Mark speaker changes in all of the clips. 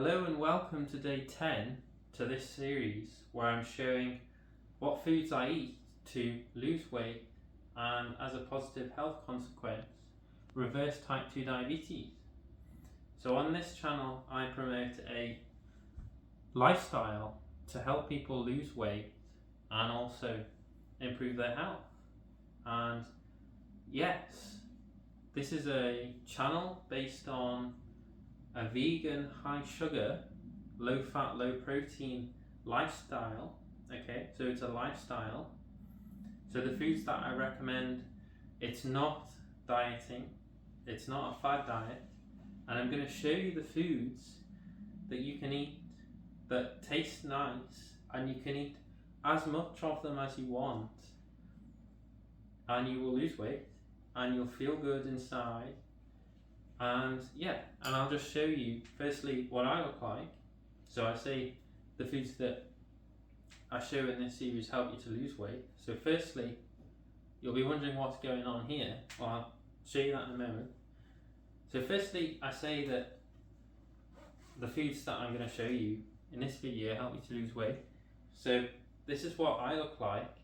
Speaker 1: Hello and welcome to day 10 to this series where I'm showing what foods I eat to lose weight and, as a positive health consequence, reverse type 2 diabetes. So on this channel I promote a lifestyle to help people lose weight and also improve their health. And yes, this is a channel based on a vegan, high sugar, low fat, low protein lifestyle. Okay, so it's a lifestyle. So the foods that I recommend, it's not dieting, it's not a fad diet, and I'm going to show you the foods that you can eat that taste nice, and you can eat as much of them as you want, and you will lose weight and you'll feel good inside. And I'll just show you firstly what I look like. So I say the foods that I show in this series help you to lose weight. So firstly, you'll be wondering what's going on here. Well, I'll show you that in a moment. So firstly, I say that the foods that I'm going to show you in this video help you to lose weight. So this is what I look like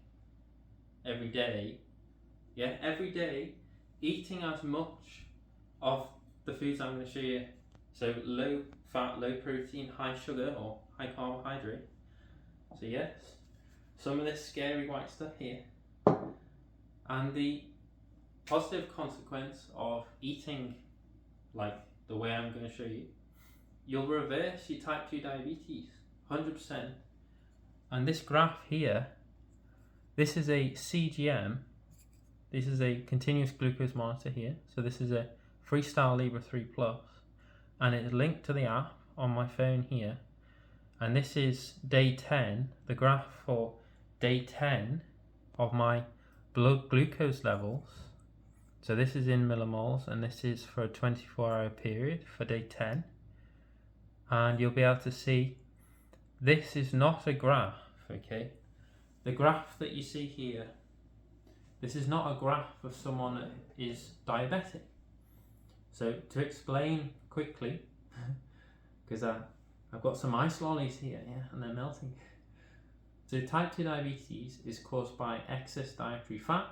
Speaker 1: every day. Yeah, every day, eating as much of the foods I'm going to show you. So low fat, low protein, high sugar or high carbohydrate. So yes, some of this scary white stuff here. And the positive consequence of eating like the way I'm going to show you, you'll reverse your type 2 diabetes, 100%. And this graph here, this is a CGM. This is a continuous glucose monitor here. So this is a Freestyle Libre 3 Plus, and it's linked to the app on my phone here. And this is day 10, the graph for day 10 of my blood glucose levels. So this is in millimoles, and this is for a 24-hour period for day 10. And you'll be able to see this is not a graph, okay? The graph that you see here, this is not a graph of someone that is diabetic. So to explain quickly, because I've got some ice lollies here, yeah, and they're melting. So type 2 diabetes is caused by excess dietary fat,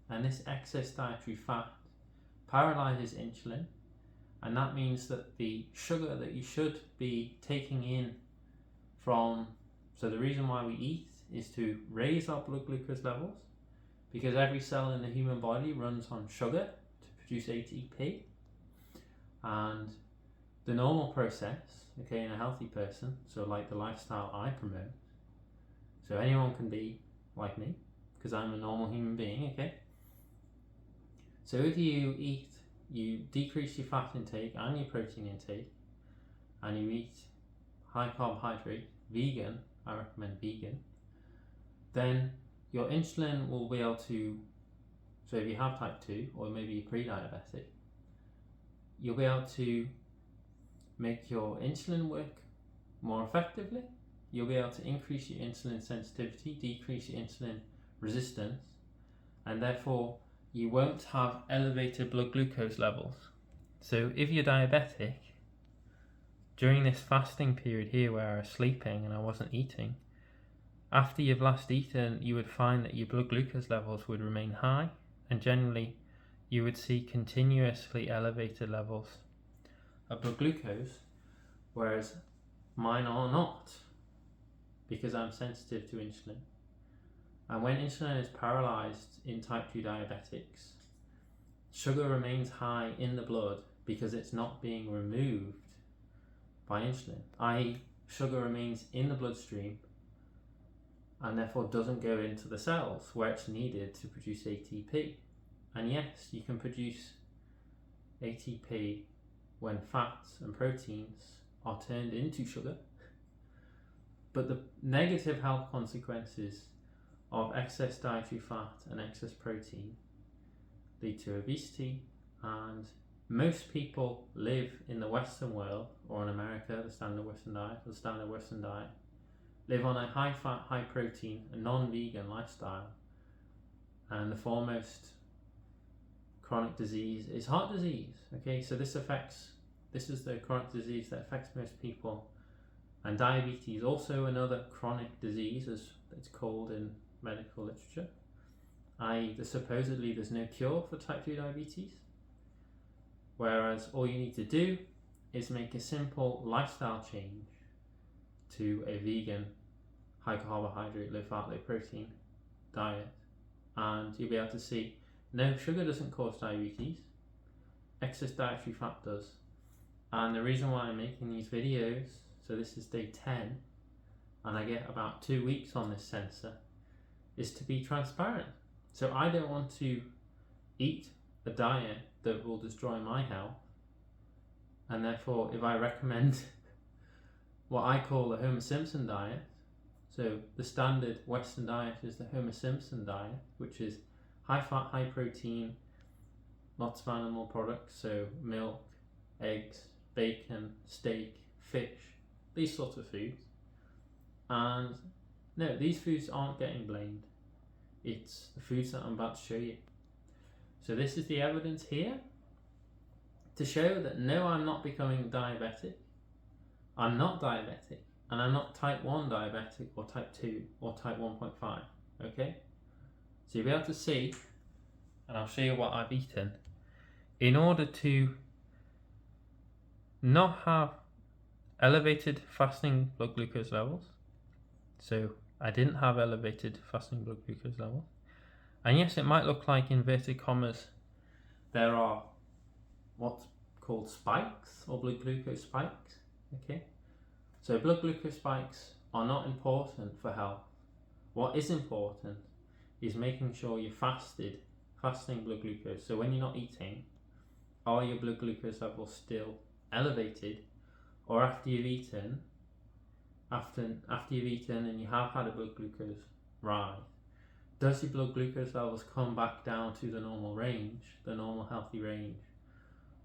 Speaker 1: and this excess dietary fat paralyzes insulin, and that means that the sugar that you should be taking in from, so the reason why we eat is to raise our blood glucose levels, because every cell in the human body runs on sugar to produce ATP. And the normal process, okay, in a healthy person, so like the lifestyle I promote, so anyone can be like me, because I'm a normal human being, okay? So if you eat, you decrease your fat intake and your protein intake, and you eat high carbohydrate, vegan, I recommend vegan, then your insulin will be able to, so if you have type 2 or maybe you're pre-diabetic, you'll be able to make your insulin work more effectively. You'll be able to increase your insulin sensitivity, decrease your insulin resistance, and therefore you won't have elevated blood glucose levels. So if you're diabetic, during this fasting period here where I was sleeping and I wasn't eating, after you've last eaten, you would find that your blood glucose levels would remain high, and generally you would see continuously elevated levels of blood glucose, whereas mine are not, because I'm sensitive to insulin. And when insulin is paralyzed in type 2 diabetics, sugar remains high in the blood because it's not being removed by insulin, i.e. sugar remains in the bloodstream and therefore doesn't go into the cells where it's needed to produce ATP. And yes, you can produce ATP when fats and proteins are turned into sugar, but the negative health consequences of excess dietary fat and excess protein lead to obesity, and most people live in the Western world, or in America, the standard Western diet, live on a high fat, high protein, and non-vegan lifestyle, and the foremost chronic disease is heart disease. Okay, so this affects This is the chronic disease that affects most people. And diabetes, also another chronic disease, as it's called in medical literature. Supposedly there's no cure for type 2 diabetes, whereas all you need to do is make a simple lifestyle change to a vegan, high carbohydrate, low fat, low protein diet, and you'll be able to see no, sugar doesn't cause diabetes, excess dietary fat does. And the reason why I'm making these videos, so this is day 10 and I get about 2 weeks on this sensor, is to be transparent. So I don't want to eat a diet that will destroy my health, and therefore if I recommend what I call the Homer Simpson diet, so the standard Western diet is the Homer Simpson diet, which is high fat, high protein, lots of animal products, so milk, eggs, bacon, steak, fish, these sorts of foods. And no, these foods aren't getting blamed. It's the foods that I'm about to show you. So this is the evidence here to show that no, I'm not becoming diabetic. I'm not diabetic, and I'm not type 1 diabetic or type 2 or type 1.5, okay? So you'll be able to see, and I'll show you what I've eaten, in order to not have elevated fasting blood glucose levels. So I didn't have elevated fasting blood glucose levels. And yes, it might look like, inverted commas, there are what's called spikes or blood glucose spikes, okay? So blood glucose spikes are not important for health. What is important is making sure you're fasting blood glucose. So when you're not eating, are your blood glucose levels still elevated? Or after you've eaten, and you have had a blood glucose rise, does your blood glucose levels come back down to the normal range, the normal healthy range?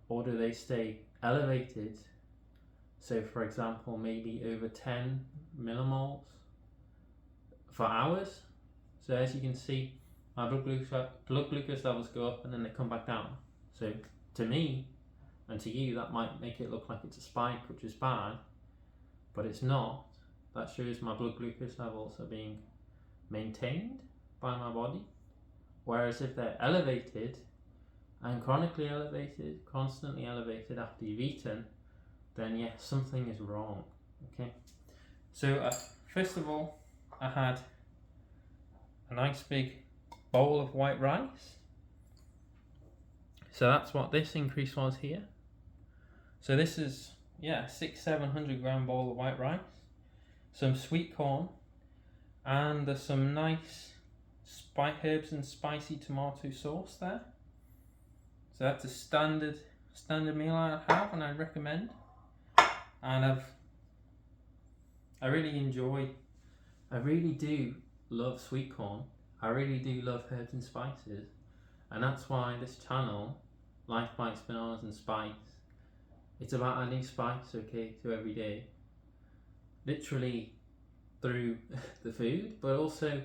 Speaker 1: Or do they stay elevated? So for example, maybe over 10 millimoles for hours. So as you can see, my blood glucose levels go up and then they come back down. So to me and to you, that might make it look like it's a spike, which is bad, but it's not. That shows my blood glucose levels are being maintained by my body. Whereas if they're elevated and chronically elevated, constantly elevated after you've eaten, then yes, something is wrong, okay? So first of all, I had a nice big bowl of white rice. So that's what this increase was here. So this is, 600-700 gram bowl of white rice, some sweet corn, and there's some nice herbs and spicy tomato sauce there. So that's a standard meal I have and I recommend. And I really do love sweet corn. I really do love herbs and spices, and that's why this channel, Life Bites, Bananas and Spice, it's about adding spice, okay, to every day, literally through the food, but also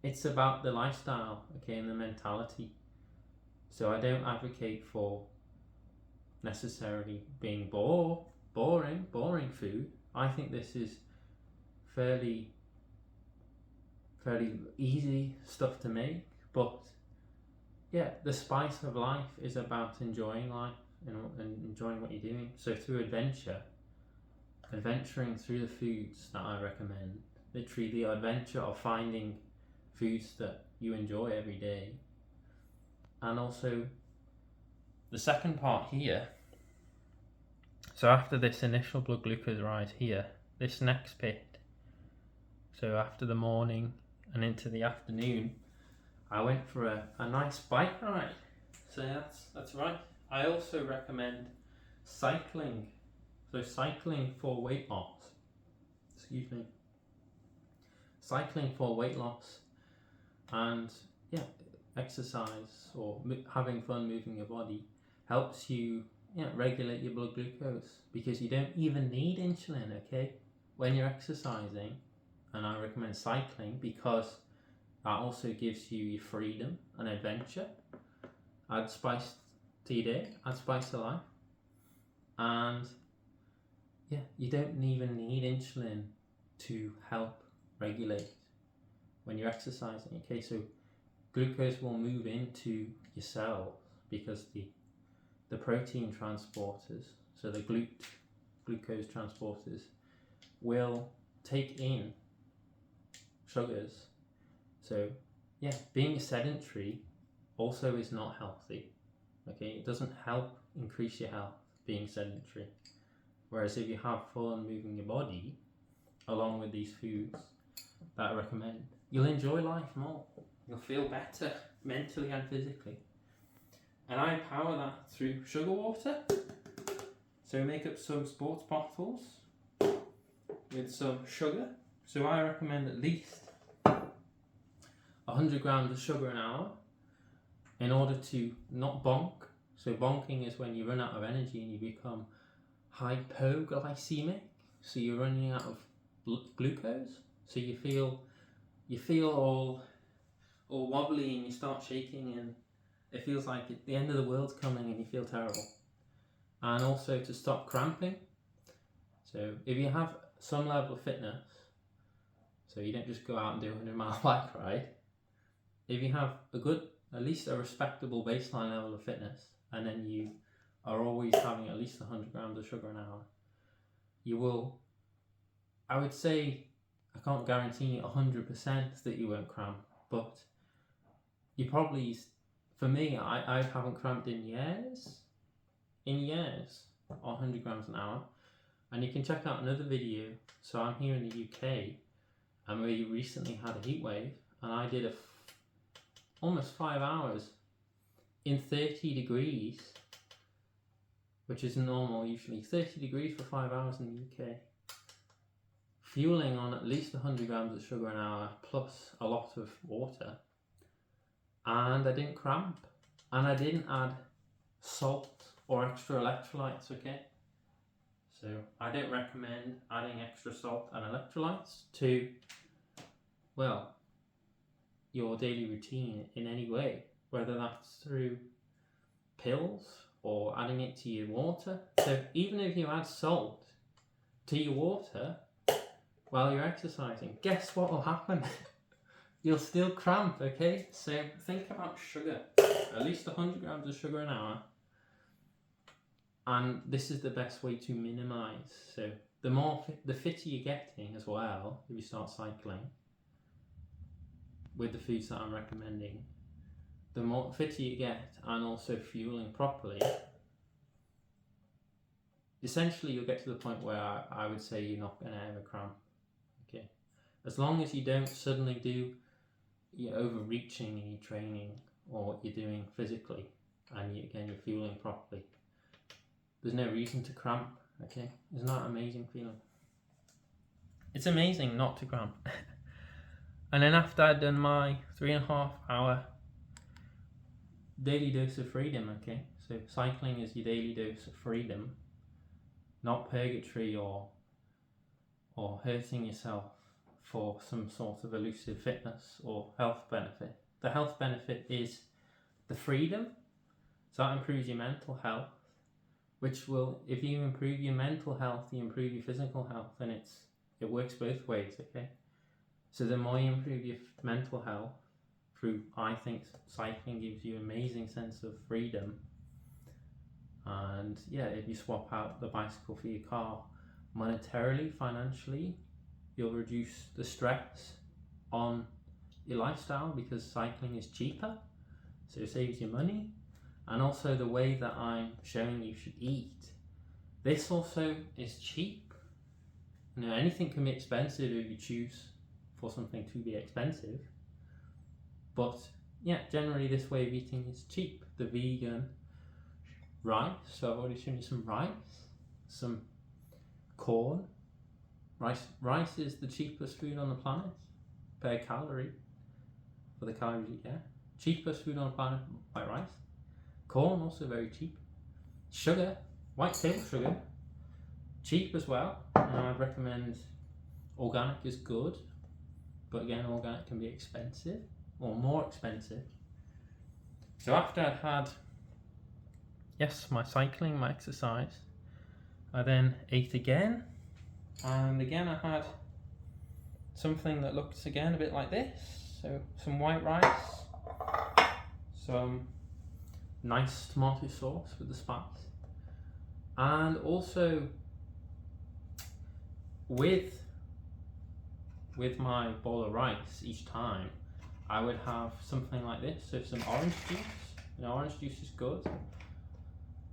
Speaker 1: it's about the lifestyle, okay, and the mentality. So I don't advocate for necessarily being boring food. I think this is fairly easy stuff to make, but yeah, the spice of life is about enjoying life and enjoying what you're doing. So through adventuring through the foods that I recommend, literally the adventure of finding foods that you enjoy every day. And also the second part here, so after this initial blood glucose rise here, this next bit, so after the morning and into the afternoon, I went for a nice bike ride. So that's right. I also recommend cycling. So cycling for weight loss. Cycling for weight loss, and exercise or having fun moving your body helps you regulate your blood glucose, because you don't even need insulin, okay, when you're exercising. And I recommend cycling because that also gives you your freedom and adventure. Add spice to your day, add spice to life. And yeah, you don't even need insulin to help regulate when you're exercising. Okay, so glucose will move into your cells because the protein transporters, so the glucose transporters, will take in sugars. So yeah, being sedentary also is not healthy. Okay, it doesn't help increase your health being sedentary. Whereas if you have fun moving your body along with these foods that I recommend, you'll enjoy life more. You'll feel better mentally and physically. And I power that through sugar water. So make up some sports bottles with some sugar. So I recommend at least 100 grams of sugar an hour in order to not bonk. So bonking is when you run out of energy and you become hypoglycemic. So you're running out of glucose. So you feel all wobbly and you start shaking and it feels like the end of the world's coming and you feel terrible. And also to stop cramping. So if you have some level of fitness, so you don't just go out and do a 100-mile bike ride, if you have at least a respectable baseline level of fitness, and then you are always having at least 100 grams of sugar an hour, you will, I would say, I can't guarantee 100% that you won't cramp, but you probably, for me, I haven't cramped in years, 100 grams an hour. And you can check out another video. So I'm here in the UK and we recently had a heat wave and I did almost 5 hours in 30 degrees, which is normal usually, 30 degrees for 5 hours in the UK. Fueling on at least 100 grams of sugar an hour plus a lot of water. And I didn't cramp. And I didn't add salt or extra electrolytes, okay? So I don't recommend adding extra salt and electrolytes to, well, your daily routine in any way, whether that's through pills or adding it to your water. So even if you add salt to your water while you're exercising, guess what will happen? You'll still cramp, okay? So think about sugar, at least 100 grams of sugar an hour. And this is the best way to minimize. So the fitter you're getting as well, if you start cycling with the foods that I'm recommending, the more fitter you get and also fueling properly, essentially you'll get to the point where I would say you're not going to ever cramp. Okay, as long as you don't suddenly do you're overreaching in your training or what you're doing physically, and you're fueling properly, there's no reason to cramp. Okay, isn't that an amazing feeling? It's amazing not to cramp. And then after I'd done my 3.5 hour daily dose of freedom, okay, so cycling is your daily dose of freedom, not purgatory or hurting yourself for some sort of elusive fitness or health benefit. The health benefit is the freedom, so that improves your mental health, which will, if you improve your mental health, you improve your physical health, and it works both ways, okay? So the more you improve your mental health through, I think cycling gives you an amazing sense of freedom. And yeah, if you swap out the bicycle for your car, monetarily, financially, you'll reduce the stress on your lifestyle because cycling is cheaper, so it saves you money. And also the way that I'm showing you should eat, this also is cheap. You know, anything can be expensive if you choose for something to be expensive, but yeah, generally this way of eating is cheap. The vegan rice, so I've already shown you some rice, some corn. Rice is the cheapest food on the planet per calorie, for the calories you get. Cheapest food on the planet by rice. Corn, also very cheap. Sugar, white table sugar, cheap as well. I'd recommend organic is good, but again, organic can be expensive or more expensive. So after I'd had, yes, my cycling, my exercise, I then ate again, and again I had something that looked again a bit like this. So some white rice, some nice tomato sauce with the spice, and also with my bowl of rice each time I would have something like this. So some orange juice. Orange juice is good.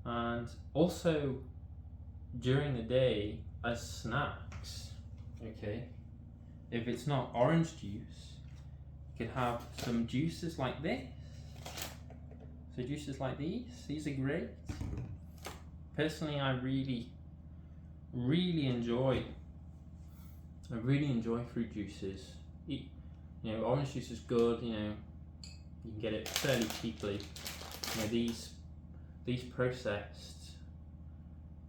Speaker 1: And also during the day as snacks, okay, if it's not orange juice, you could have some juices like this. So juices like these are great. Personally, I really enjoy fruit juices. Orange juice is good. You can get it fairly cheaply. These processed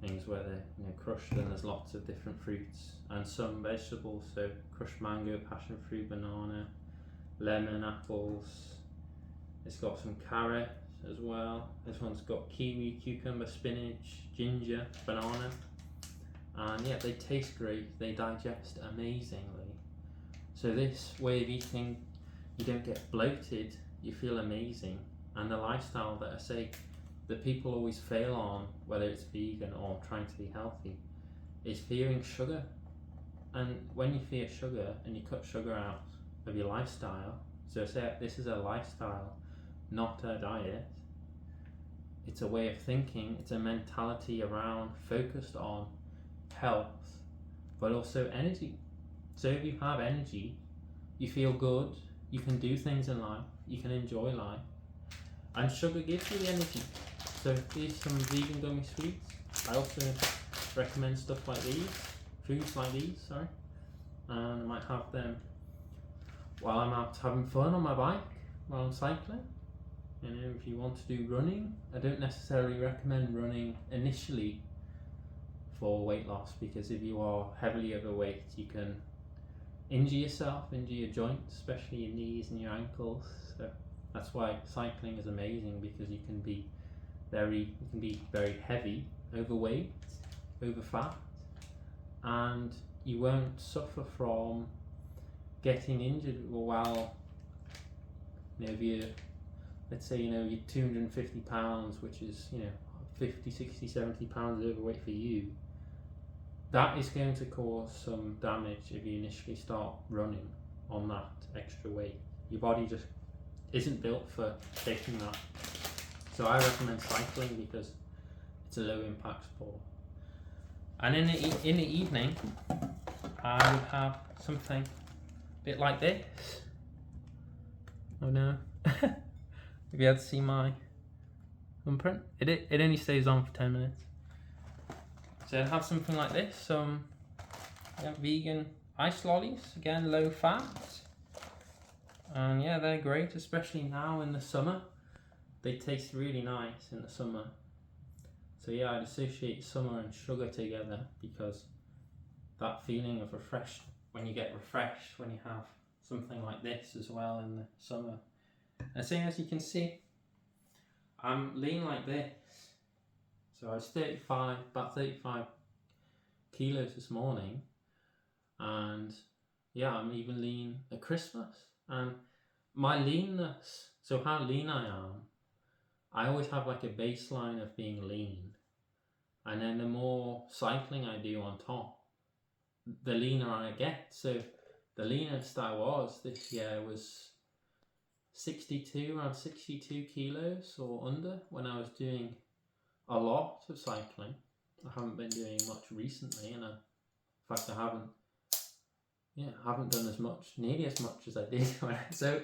Speaker 1: things where they're crushed, and there's lots of different fruits and some vegetables. So crushed mango, passion fruit, banana, lemon, apples. It's got some carrot as well. This one's got kiwi, cucumber, spinach, ginger, banana. And yeah, they taste great, they digest amazingly. So this way of eating, you don't get bloated, you feel amazing. And the lifestyle that I say that people always fail on, whether it's vegan or trying to be healthy, is fearing sugar. And when you fear sugar and you cut sugar out of your lifestyle, so I say this is a lifestyle, not a diet. It's a way of thinking, it's a mentality around focused on health, but also energy. So if you have energy, you feel good, you can do things in life, you can enjoy life, and sugar gives you the energy. So here's some vegan gummy sweets. I also recommend stuff like these, foods like these, sorry, and I might have them while I'm out having fun on my bike, while I'm cycling. If you want to do running, I don't necessarily recommend running initially for weight loss, because if you are heavily overweight, you can injure yourself, injure your joints, especially your knees and your ankles. So that's why cycling is amazing, because you can be very heavy, overweight, over fat, and you won't suffer from getting injured while, if you, let's say, you're 250 pounds, which is 50, 60, 70 pounds overweight for you. That is going to cause some damage if you initially start running on that extra weight. Your body just isn't built for taking that. So I recommend cycling because it's a low impact sport. And in the evening, I would have something a bit like this. Oh no. If you had to see my thumbprint, it only stays on for 10 minutes. So I'd have something like this, some vegan ice lollies, again low fat. And yeah, they're great, especially now in the summer. They taste really nice in the summer. So yeah, I'd associate summer and sugar together, because that feeling of refreshed, when you get refreshed, when you have something like this as well in the summer. And so as you can see, I'm lean like this. So I was about 35 kilos this morning, and yeah, I'm even lean at Christmas. And my leanness, so how lean I am, I always have like a baseline of being lean, and then the more cycling I do on top, the leaner I get. So the leanest I was this year was around 62 kilos or under, when I was doing a lot of cycling. I haven't been doing much recently, and in fact I haven't done nearly as much as I did. So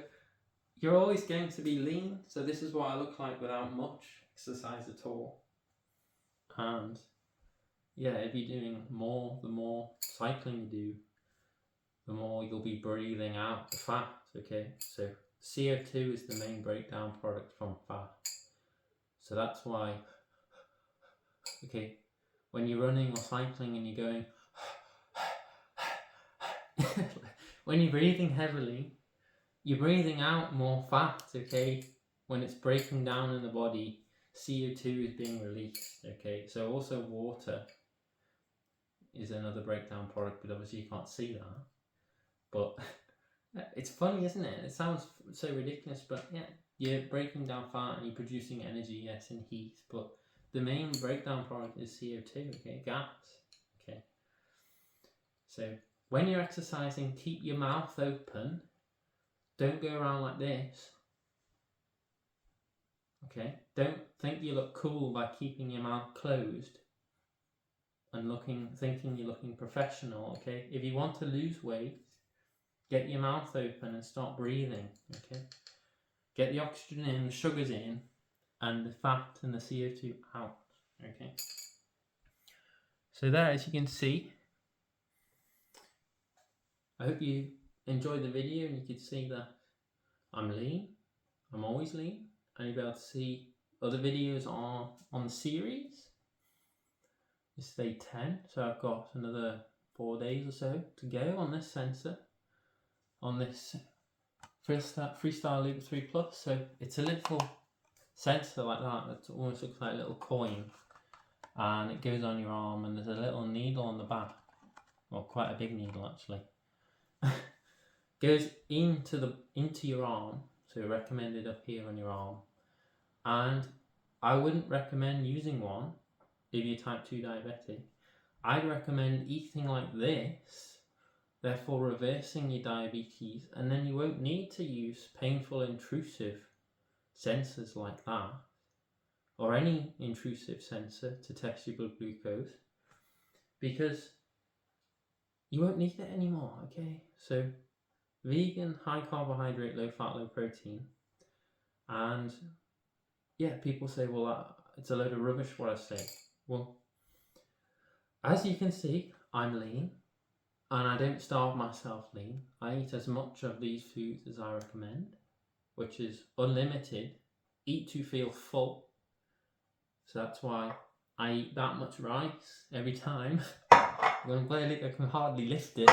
Speaker 1: you're always going to be lean. So this is what I look like without much exercise at all. And yeah, if you're doing more, the more cycling you do, the more you'll be breathing out the fat. Okay, so CO2 is the main breakdown product from fat. So that's why, okay, when you're running or cycling and you're going, when you're breathing heavily, you're breathing out more fat, okay? When it's breaking down in the body, CO2 is being released, okay? So also water. is another breakdown product, but obviously you can't see that. But it's funny, isn't it? It sounds so ridiculous, but yeah, you're breaking down fat and you're producing energy, yes, and heat, but the main breakdown product is CO2, okay, gas, okay. So when you're exercising, keep your mouth open. Don't go around like this. Okay, don't think you look cool by keeping your mouth closed and thinking you're looking professional. Okay, if you want to lose weight, get your mouth open and start breathing. Okay, get the oxygen in, the sugars in, and the fat and the CO2 out. Okay, so there, as you can see, I hope you enjoyed the video and you could see that I'm lean. I'm always lean. And you'll be able to see other videos on the series. It's day 10, so I've got another 4 days or so to go on this sensor, on this Freestyle Libre 3 Plus. So it's a little sensor like that. It almost looks like a little coin, and it goes on your arm, and there's a little needle on the back, well, quite a big needle actually. Goes into your arm, so recommended up here on your arm. And I wouldn't recommend using one if you're type 2 diabetic. I'd recommend eating like this, therefore reversing your diabetes, and then you won't need to use painful, intrusive sensors like that, or any intrusive sensor to test your blood glucose, because you won't need it anymore, okay? So vegan, high carbohydrate, low fat, low protein. And yeah, people say, well, it's a load of rubbish what I say. Well, as you can see, I'm lean, and I don't starve myself lean. I eat as much of these foods as I recommend, which is unlimited. Eat to feel full. So that's why I eat that much rice every time. I can hardly lift it,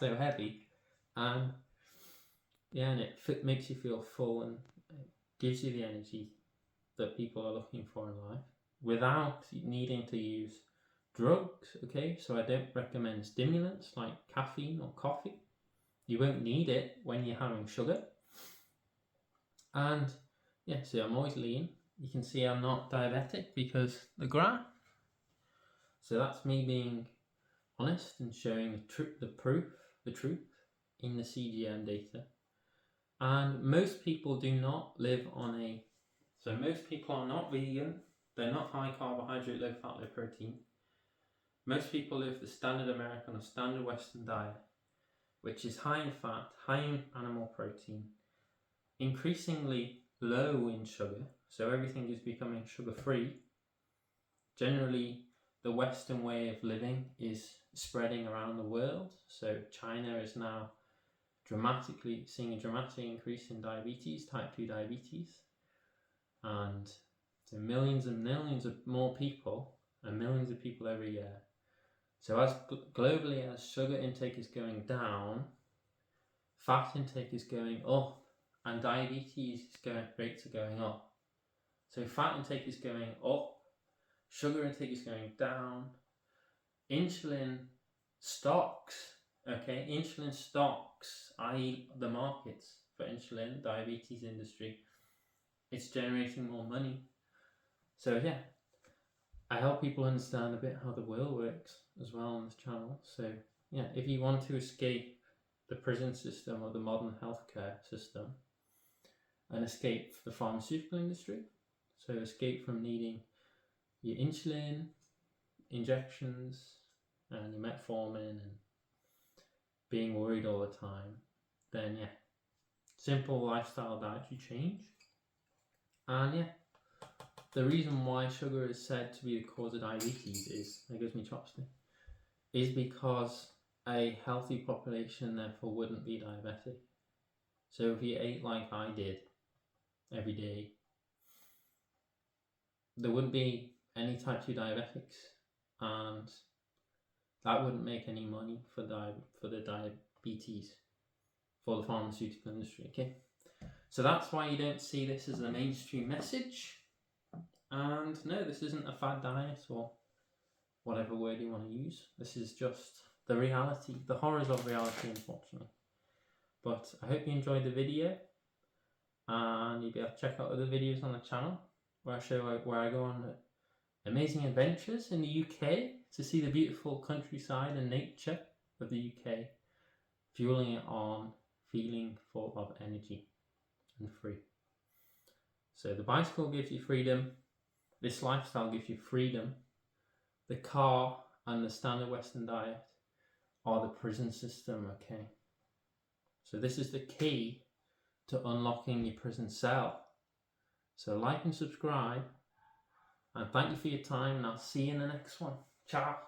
Speaker 1: so heavy. And yeah, and it makes you feel full and gives you the energy that people are looking for in life without needing to use drugs. Okay, so I don't recommend stimulants like caffeine or coffee. You won't need it when you're having sugar. And yeah, so I'm always lean. You can see I'm not diabetic because the graph. So that's me being honest and showing the truth in the CGM data. And most people do not live on so most people are not vegan, they're not high carbohydrate, low fat, low protein. Most people live the standard American or standard Western diet, which is high in fat, high in animal protein, increasingly low in sugar, so everything is becoming sugar-free. Generally, the Western way of living is spreading around the world, so China is now seeing a dramatic increase in diabetes, type 2 diabetes, and so millions and millions of more people, and millions of people every year. So as globally as sugar intake is going down, fat intake is going up, and diabetes rates are going up. So fat intake is going up, sugar intake is going down, insulin stocks, i.e. the markets for insulin, diabetes industry, it's generating more money. So yeah, I help people understand a bit how the world works as well on this channel. So yeah, if you want to escape the prison system or the modern healthcare system and escape the pharmaceutical industry, so escape from needing your insulin injections and your metformin and being worried all the time, then yeah, simple lifestyle dietary change. And yeah, the reason why sugar is said to be the cause of diabetes is because a healthy population therefore wouldn't be diabetic. So if you ate like I did every day, there wouldn't be any type 2 diabetics, and that wouldn't make any money for the diabetes, for the pharmaceutical industry. Okay, so that's why you don't see this as a mainstream message. And no, this isn't a fad diet or whatever word you want to use. This is just the reality, the horrors of reality, unfortunately. But I hope you enjoyed the video, and you'll be able to check out other videos on the channel where I show where I go on amazing adventures in the UK to see the beautiful countryside and nature of the UK, fueling it on feeling full of energy and free. So the bicycle gives you freedom, this lifestyle gives you freedom, the car and the standard Western diet are the prison system, okay? So this is the key to unlocking your prison cell. So like and subscribe, and thank you for your time, and I'll see you in the next one. Ciao.